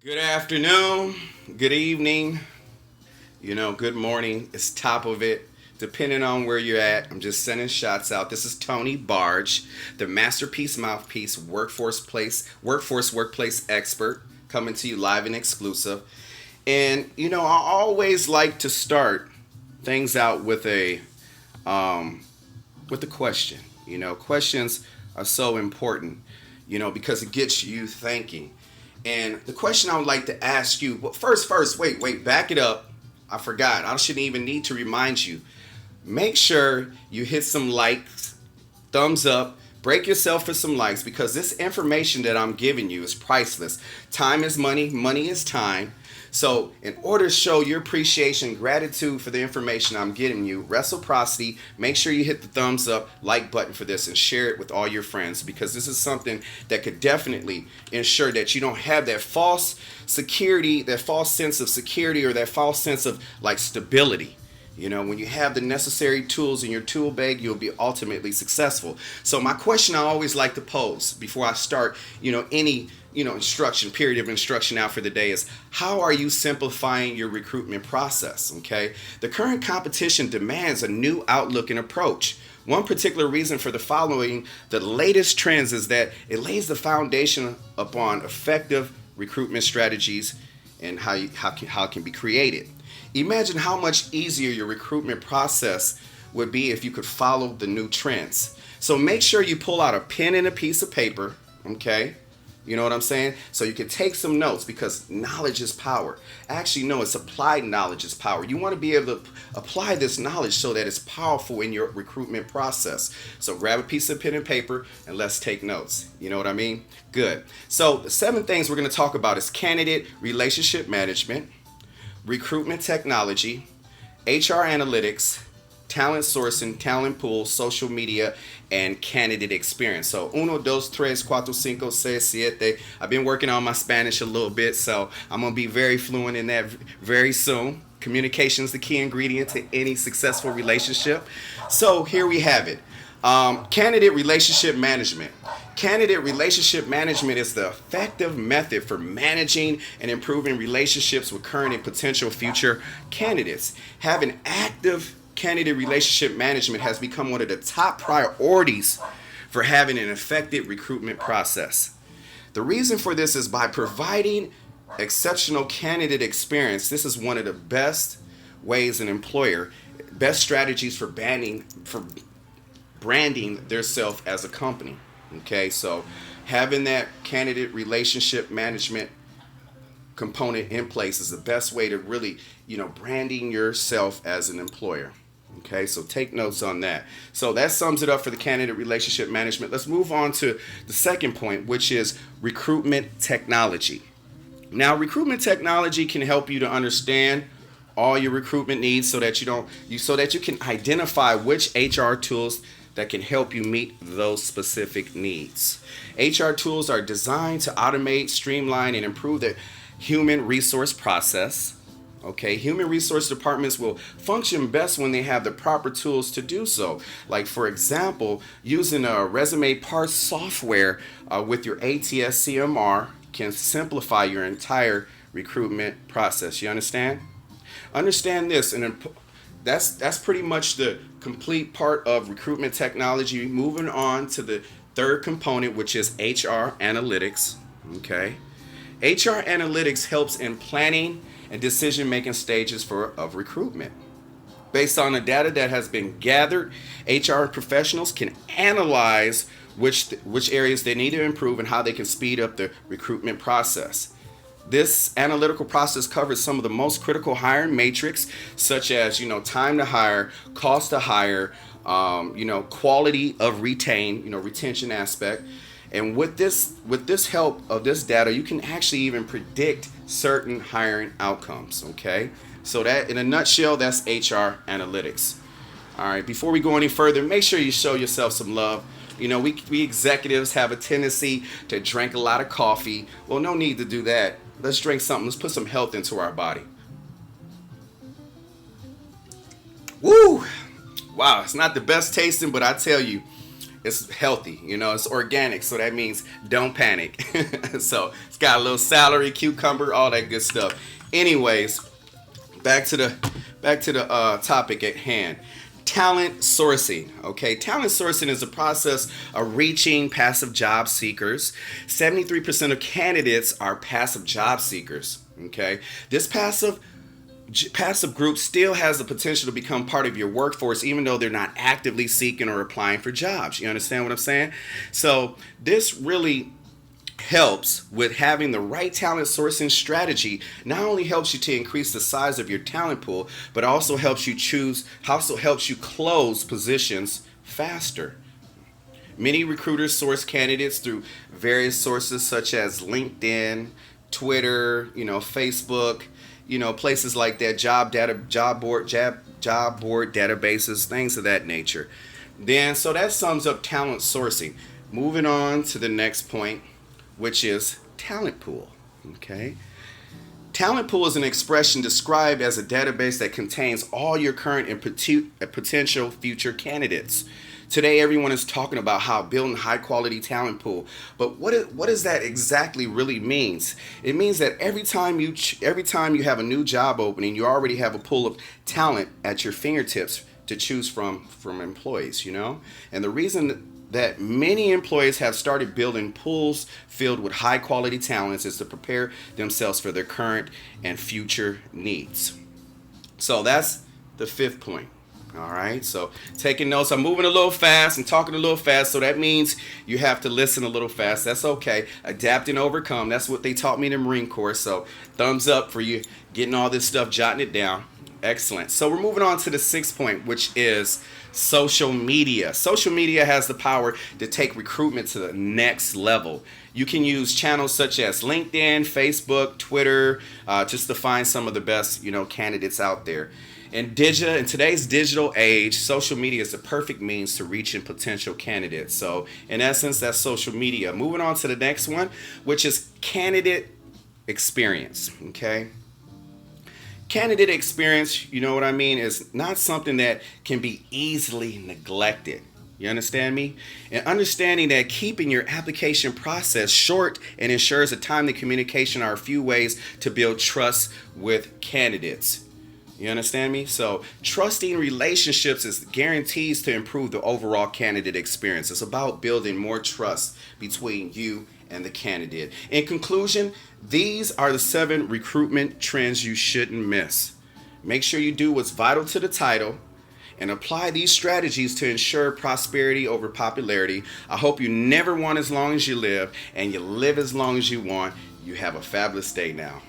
Good afternoon, good evening, good morning. It's top of it, depending on where you're at. I'm just sending shots out. This is Tony Barge, the Masterpiece Mouthpiece Workforce Workplace Expert, coming to you live and exclusive. And I always like to start things out with a question. Questions are so important, because it gets you thinking. And the question I would like to ask you, well, first, wait, back it up. I forgot. I shouldn't even need to remind you. Make sure you hit some likes, thumbs up, break yourself for some likes because this information that I'm giving you is priceless. Time is money, money is time. So, in order to show your appreciation, gratitude for the information I'm giving you, reciprocity, make sure you hit the thumbs up, like button for this, and share it with all your friends because this is something that could definitely ensure that you don't have that false security, that false sense of security, or that false sense of like stability. When you have the necessary tools in your tool bag, you'll be ultimately successful. So my question I always like to pose before I start, any instruction, period of instruction out for the day is how are you simplifying your recruitment process? Okay. The current competition demands a new outlook and approach. One particular reason for the following, the latest trends is that it lays the foundation upon effective recruitment strategies and how it can be created. Imagine how much easier your recruitment process would be if you could follow the new trends. So make sure you pull out a pen and a piece of paper, okay? You know what I'm saying? So you can take some notes because knowledge is power. Actually, no, it's applied knowledge is power. You want to be able to apply this knowledge so that it's powerful in your recruitment process. So grab a piece of pen and paper and let's take notes. You know what I mean? Good. So the 7 things we're going to talk about is candidate relationship management, recruitment technology, HR analytics, talent sourcing, talent pool, social media, and candidate experience. So, uno, dos, tres, cuatro, cinco, seis, siete. I've been working on my Spanish a little bit, so I'm going to be very fluent in that very soon. Communication is the key ingredient to any successful relationship. So, here we have it. Candidate relationship management. Candidate relationship management is the effective method for managing and improving relationships with current and potential future candidates. Having active candidate relationship management has become one of the top priorities for having an effective recruitment process. The reason for this is by providing exceptional candidate experience. This is one of the best ways an employer, best strategies for branding their self as a company. Okay, so having that candidate relationship management component in place is the best way to really, branding yourself as an employer. Okay, so take notes on that. So that sums it up for the candidate relationship management. Let's move on to the second point, which is recruitment technology. Now, recruitment technology can help you to understand all your recruitment needs so that you can identify which HR tools that can help you meet those specific needs. HR tools are designed to automate, streamline, and improve the human resource process. Okay, human resource departments will function best when they have the proper tools to do so. Like, for example, using a resume parse software with your ATS CMR can simplify your entire recruitment process. You understand? Understand this, and that's pretty much the complete part of recruitment technology. Moving on to the third component, which is HR analytics. Okay, HR analytics helps in planning and decision-making stages of recruitment. Based on the data that has been gathered, HR professionals can analyze which areas they need to improve and how they can speed up the recruitment process. This analytical process covers some of the most critical hiring metrics, such as time to hire, cost to hire, quality of retention aspect. And with this help of this data, you can actually even predict certain hiring outcomes. Okay, so that in a nutshell, that's HR analytics. All right, before we go any further, make sure you show yourself some love. We executives have a tendency to drink a lot of coffee. Well, no need to do that. Let's drink something. Let's put some health into our body. Woo! Wow, it's not the best tasting, but I tell you, it's healthy, it's organic, so that means don't panic. So it's got a little celery, cucumber, all that good stuff. Anyways, back to the topic at hand. Talent sourcing. Okay, talent sourcing is a process of reaching passive job seekers. 73% of candidates are passive job seekers. Okay, this passive group still has the potential to become part of your workforce even though they're not actively seeking or applying for jobs. You understand what I'm saying? So this really helps with having the right talent sourcing strategy. Not only helps you to increase the size of your talent pool, but also helps you close positions faster. Many recruiters source candidates through various sources such as LinkedIn, Twitter, Facebook, places like that, job board databases, things of that nature. Then, so that sums up talent sourcing. Moving on to the next point, which is talent pool. Okay. Talent pool is an expression described as a database that contains all your current and potential future candidates. Today, everyone is talking about how building high quality talent pool, but what does that exactly really means? It means that every time you have a new job opening, you already have a pool of talent at your fingertips to choose from employees. And the reason that many employees have started building pools filled with high quality talents is to prepare themselves for their current and future needs. So that's the fifth point. All right, so taking notes. I'm moving a little fast and talking a little fast, so that means you have to listen a little fast. That's okay. Adapt and overcome. That's what they taught me in the Marine Corps. So thumbs up for you getting all this stuff, jotting it down. Excellent. So we're moving on to the sixth point, which is social media. Social media has the power to take recruitment to the next level. You can use channels such as LinkedIn, Facebook, Twitter, just to find some of the best, candidates out there. In today's digital age, social media is the perfect means to reaching potential candidates. So in essence, that's social media. Moving on to the next one, which is candidate experience. Okay. Candidate experience, you know what I mean, is not something that can be easily neglected. You understand me? And understanding that keeping your application process short and ensures a timely communication are a few ways to build trust with candidates. You understand me? So trusting relationships is guarantees to improve the overall candidate experience. It's about building more trust between you and the candidate. In conclusion, these are the 7 recruitment trends you shouldn't miss. Make sure you do what's vital to the title and apply these strategies to ensure prosperity over popularity. I hope you never want as long as you live and you live as long as you want. You have a fabulous day now.